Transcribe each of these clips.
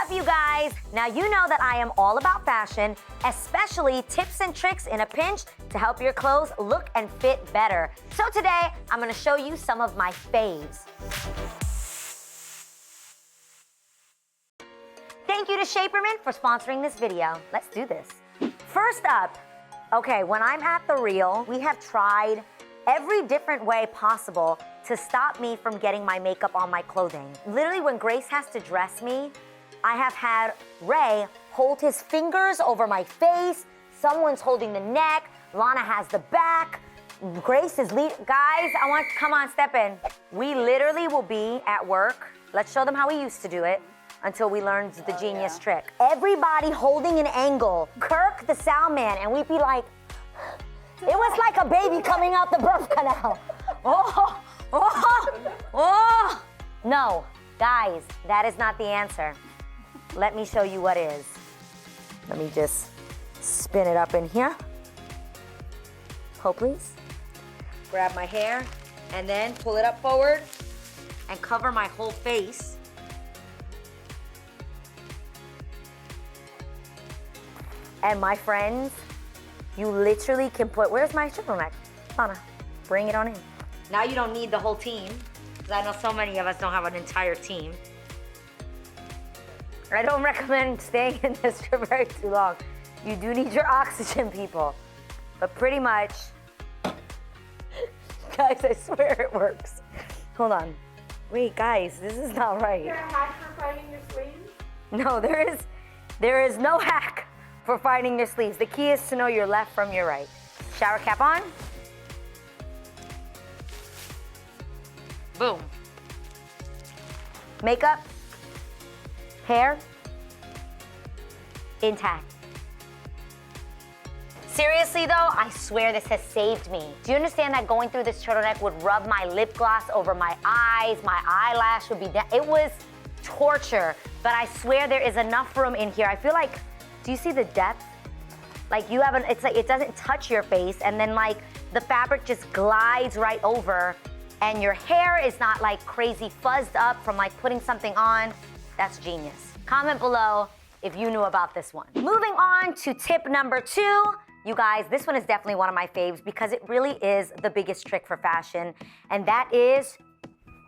up, you guys? Now you know that I am all about fashion, especially tips and tricks in a pinch to help your clothes look and fit better. So today, I'm gonna show you some of my faves. Thank you to Shapewear for sponsoring this video. Let's do this. First up, okay, when I'm at The Real, we have tried every different way possible to stop me from getting my makeup on my clothing. Literally, when Grace has to dress me, I have had Ray hold his fingers over my face, someone's holding the neck, Lana has the back, Grace is guys, come on, step in. We literally will be at work, let's show them how we used to do it, until we learned the genius trick. Everybody holding an angle, Kirk the sound man, and we'd be like, it was like a baby coming out the birth canal. Oh, oh, oh. No, guys, that is not the answer. Let me show you what is. Let me just spin it up in here. Hold, please. Grab my hair and then pull it up forward and cover my whole face. And my friends, you literally can put, where's my turtleneck? Lana, bring it on in. Now you don't need the whole team, because I know so many of us don't have an entire team. I don't recommend staying in this for very too long. You do need your oxygen, people. But pretty much, guys, I swear it works. Hold on. Wait, guys, this is not right. Is there a hack for finding your sleeves? No, there is no hack for finding your sleeves. The key is to know your left from your right. Shower cap on. Boom. Makeup, hair, intact. Seriously though, I swear this has saved me. Do you understand that going through this turtleneck would rub my lip gloss over my eyes, my eyelash would be down. It was torture, but I swear there is enough room in here. I feel like, do you see the depth? Like you have it's like it doesn't touch your face and then like the fabric just glides right over and your hair is not like crazy fuzzed up from like putting something on. That's genius. Comment below if you knew about this one. Moving on to tip number 2. You guys, this one is definitely one of my faves because it really is the biggest trick for fashion, and that is,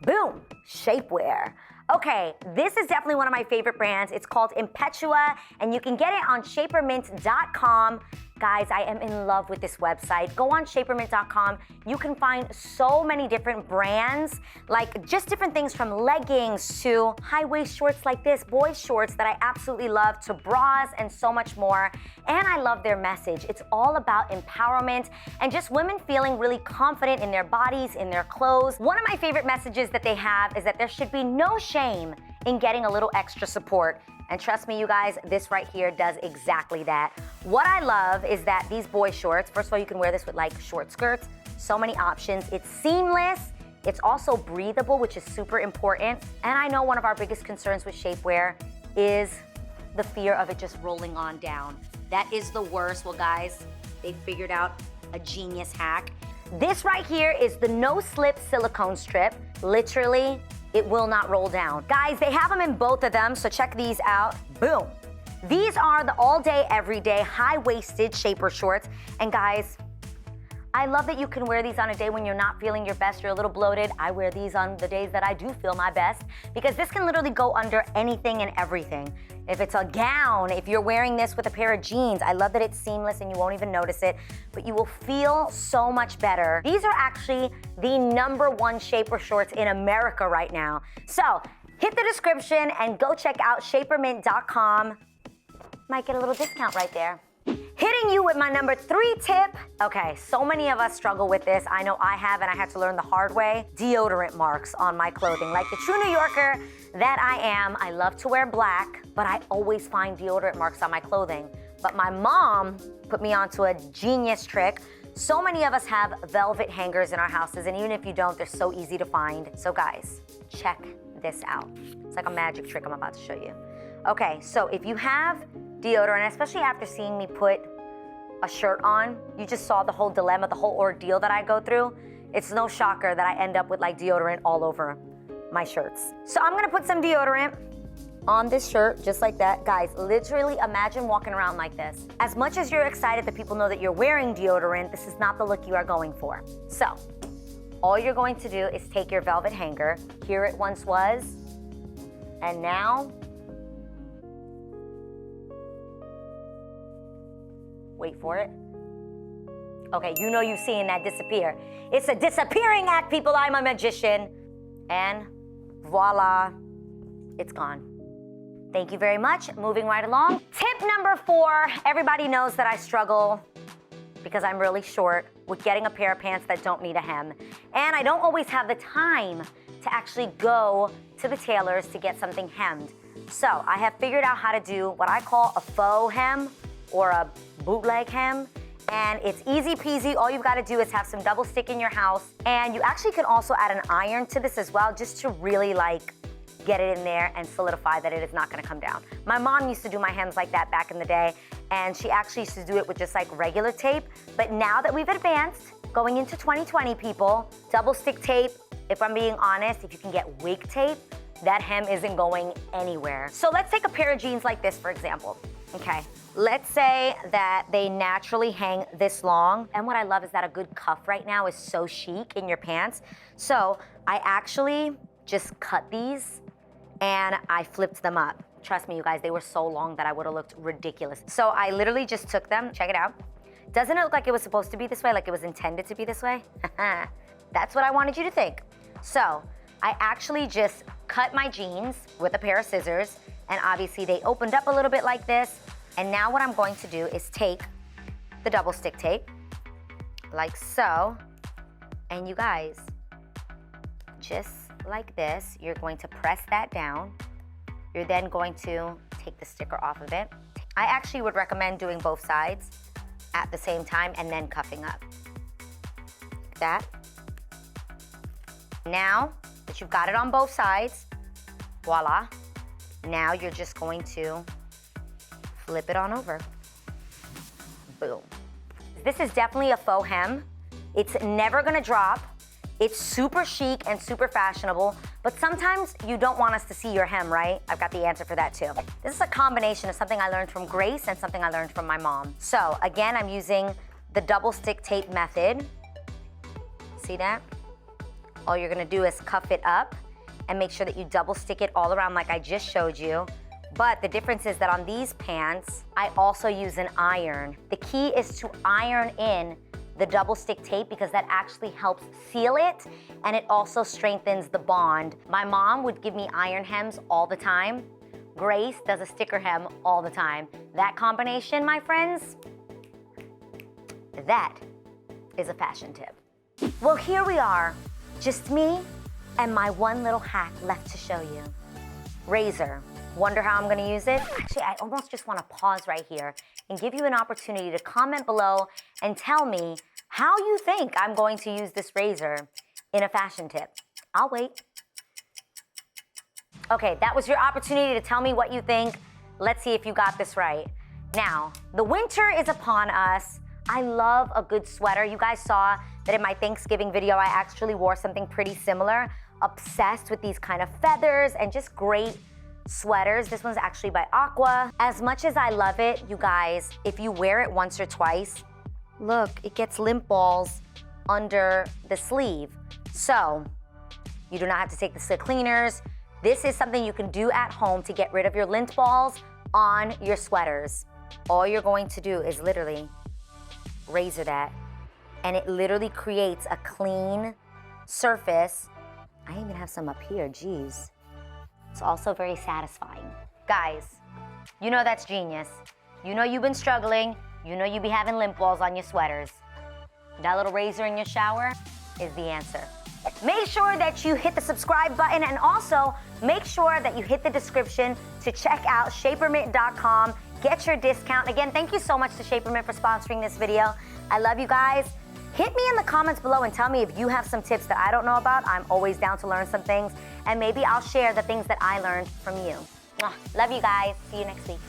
boom, shapewear. Okay, this is definitely one of my favorite brands. It's called Impetua, and you can get it on shapermint.com. Guys, I am in love with this website. Go on shapermint.com. You can find so many different brands, like just different things from leggings to high-waist shorts like this, boys shorts that I absolutely love, to bras and so much more. And I love their message. It's all about empowerment and just women feeling really confident in their bodies, in their clothes. One of my favorite messages that they have is that there should be no shame in getting a little extra support. And trust me, you guys, this right here does exactly that. What I love is that these boy shorts, first of all, you can wear this with like short skirts, so many options. It's seamless. It's also breathable, which is super important. And I know one of our biggest concerns with shapewear is the fear of it just rolling on down. That is the worst. Well, guys, they figured out a genius hack. This right here is the no-slip silicone strip. Literally, it will not roll down. Guys, they have them in both of them, so check these out. Boom. These are the all-day, everyday, high-waisted shaper shorts. And guys, I love that you can wear these on a day when you're not feeling your best, you're a little bloated. I wear these on the days that I do feel my best because this can literally go under anything and everything. If it's a gown, if you're wearing this with a pair of jeans, I love that it's seamless and you won't even notice it, but you will feel so much better. These are actually the #1 shaper shorts in America right now. So hit the description and go check out shapermint.com. Might get a little discount right there. Hitting you with my number 3 tip. Okay, so many of us struggle with this. I know I have, and I had to learn the hard way. Deodorant marks on my clothing. Like the true New Yorker that I am, I love to wear black, but I always find deodorant marks on my clothing. But my mom put me onto a genius trick. So many of us have velvet hangers in our houses, and even if you don't, they're so easy to find. So guys, check this out. It's like a magic trick I'm about to show you. Okay, so if you have deodorant, especially after seeing me put a shirt on, you just saw the whole dilemma, the whole ordeal that I go through. It's no shocker that I end up with like deodorant all over my shirts. So I'm gonna put some deodorant on this shirt, just like that. Guys, literally imagine walking around like this. As much as you're excited that people know that you're wearing deodorant, this is not the look you are going for. So, all you're going to do is take your velvet hanger. Here it once was, and now, wait for it. Okay, you know you've seen that disappear. It's a disappearing act, people. I'm a magician. And voila, it's gone. Thank you very much. Moving right along. Tip number 4, everybody knows that I struggle because I'm really short with getting a pair of pants that don't need a hem. And I don't always have the time to actually go to the tailors to get something hemmed. So I have figured out how to do what I call a faux hem or a bootleg hem. And it's easy peasy. All you've got to do is have some double stick in your house. And you actually can also add an iron to this as well, just to really like get it in there and solidify that it is not gonna come down. My mom used to do my hems like that back in the day, and she actually used to do it with just like regular tape. But now that we've advanced, going into 2020, people, double stick tape, if I'm being honest, if you can get wig tape, that hem isn't going anywhere. So let's take a pair of jeans like this, for example, okay? Let's say that they naturally hang this long. And what I love is that a good cuff right now is so chic in your pants. So I actually just cut these and I flipped them up. Trust me, you guys, they were so long that I would have looked ridiculous. So I literally just took them, check it out. Doesn't it look like it was supposed to be this way, like it was intended to be this way? That's what I wanted you to think. So I actually just cut my jeans with a pair of scissors, and obviously they opened up a little bit like this. And now what I'm going to do is take the double stick tape, like so, and you guys, just like this, you're going to press that down. You're then going to take the sticker off of it. I actually would recommend doing both sides at the same time and then cuffing up. Like that. Now that you've got it on both sides, voila. Now you're just going to flip it on over. Boom. This is definitely a faux hem. It's never gonna drop. It's super chic and super fashionable, but sometimes you don't want us to see your hem, right? I've got the answer for that too. This is a combination of something I learned from Grace and something I learned from my mom. So again, I'm using the double stick tape method. See that? All you're gonna do is cuff it up and make sure that you double stick it all around like I just showed you. But the difference is that on these pants, I also use an iron. The key is to iron in the double stick tape because that actually helps seal it and it also strengthens the bond. My mom would give me iron hems all the time. Grace does a sticker hem all the time. That combination, my friends, that is a fashion tip. Well, here we are, just me and my one little hack left to show you. Razor. Wonder how I'm gonna use it? Actually, I almost just wanna pause right here and give you an opportunity to comment below and tell me how you think I'm going to use this razor in a fashion tip. I'll wait. Okay, that was your opportunity to tell me what you think. Let's see if you got this right. Now, the winter is upon us. I love a good sweater. You guys saw that in my Thanksgiving video, I actually wore something pretty similar. Obsessed with these kind of feathers and just great sweaters. This one's actually by Aqua. As much as I love it, you guys, if you wear it once or twice, look, it gets lint balls under the sleeve. So you do not have to take this to cleaners. This is something you can do at home to get rid of your lint balls on your sweaters. All you're going to do is literally razor that, and it literally creates a clean surface. I even have some up here, geez. It's also very satisfying. Guys, you know that's genius. You know you've been struggling. You know you be having lint balls on your sweaters. That little razor in your shower is the answer. Make sure that you hit the subscribe button and also make sure that you hit the description to check out shapermint.com. Get your discount. Again, thank you so much to Shapermint for sponsoring this video. I love you guys. Hit me in the comments below and tell me if you have some tips that I don't know about. I'm always down to learn some things, and maybe I'll share the things that I learned from you. Love you guys. See you next week.